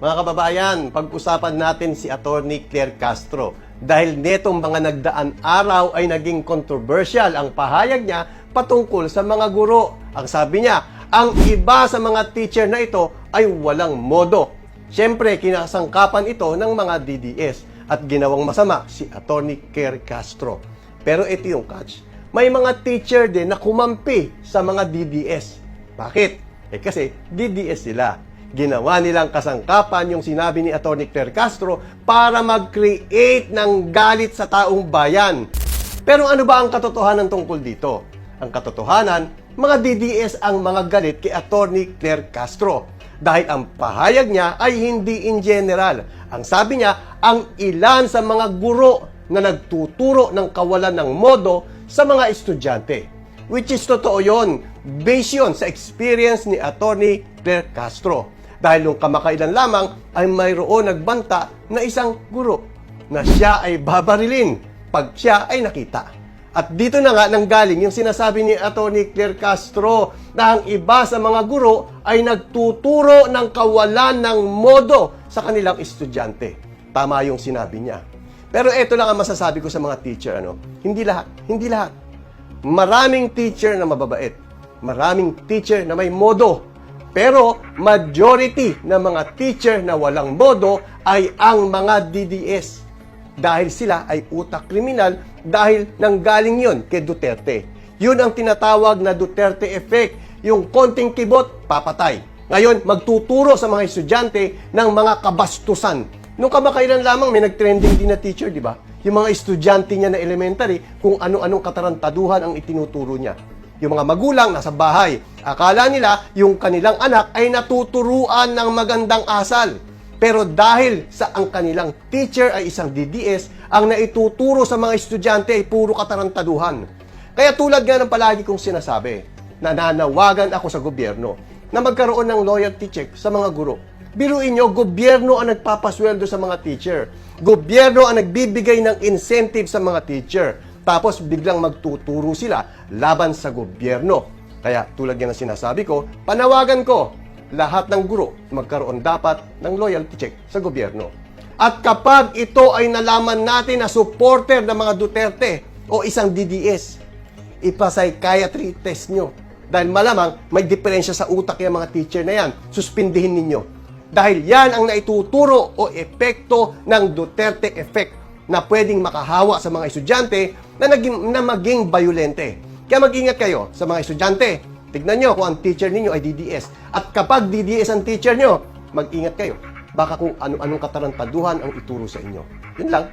Mga kababayan, pag-usapan natin si Attorney Claire Castro dahil netong mga nagdaan araw ay naging controversial ang pahayag niya patungkol sa mga guro. Ang sabi niya, ang iba sa mga teacher na ito ay walang modo. Siyempre, kinasangkapan ito ng mga DDS at ginawang masama si Attorney Claire Castro. Pero ito yung catch. May mga teacher din na kumampi sa mga DDS. Bakit? Kasi DDS sila. Ginawa nilang kasangkapan yung sinabi ni Attorney Claire Castro para mag-create ng galit sa taong bayan. Pero ano ba ang katotohanan tungkol dito? Ang katotohanan, mga DDS ang mga galit kay Attorney Claire Castro. Dahil ang pahayag niya ay hindi in general. Ang sabi niya, ang ilan sa mga guro na nagtuturo ng kawalan ng modo sa mga estudyante. Which is totoo yun, based yun sa experience ni Attorney Claire Castro. Dahil nung kamakailan lamang ay mayroon nagbanta na isang guro na siya ay babarilin pag siya ay nakita. At dito na nga nanggaling yung sinasabi ni Attorney Claire Castro na ang iba sa mga guro ay nagtuturo ng kawalan ng modo sa kanilang estudyante. Tama yung sinabi niya. Pero ito lang ang masasabi ko sa mga teacher. Hindi lahat. Maraming teacher na mababait. Maraming teacher na may modo. Pero majority ng mga teacher na walang modo ay ang mga DDS. Dahil sila ay utak kriminal dahil nanggaling yun kay Duterte. Yun ang tinatawag na Duterte effect. Yung konting kibot, papatay. Ngayon, magtuturo sa mga estudyante ng mga kabastusan. Nung kamakailan lamang may nag-trending din na teacher, di ba? Yung mga estudyante niya na elementary, kung ano-anong katarantaduhan ang itinuturo niya. Yung mga magulang nasa bahay, akala nila yung kanilang anak ay natuturuan ng magandang asal. Pero dahil sa ang kanilang teacher ay isang DDS, ang naituturo sa mga estudyante ay puro katarantaduhan. Kaya tulad nga ng palagi kong sinasabi, nananawagan ako sa gobyerno na magkaroon ng loyalty check sa mga guro. Biruin nyo, gobyerno ang nagpapasweldo sa mga teacher. Gobyerno ang nagbibigay ng incentive sa mga teacher. Tapos biglang magtuturo sila laban sa gobyerno. Kaya tulad yan ang sinasabi ko, panawagan ko, lahat ng guro magkaroon dapat ng loyalty check sa gobyerno. At kapag ito ay nalaman natin na supporter ng mga Duterte o isang DDS, ipa-psychiatry test nyo. Dahil malamang may diferensya sa utak yung mga teacher na yan, suspindihin ninyo. Dahil yan ang naituturo o epekto ng Duterte effect na pwedeng makahawa sa mga estudyante na maging violente. Kaya mag-ingat kayo sa mga estudyante. Tignan nyo kung ang teacher ninyo ay DDS. At kapag DDS ang teacher nyo, mag-ingat kayo. Baka kung ano-anong katarantaduhan ang ituro sa inyo. Yun lang.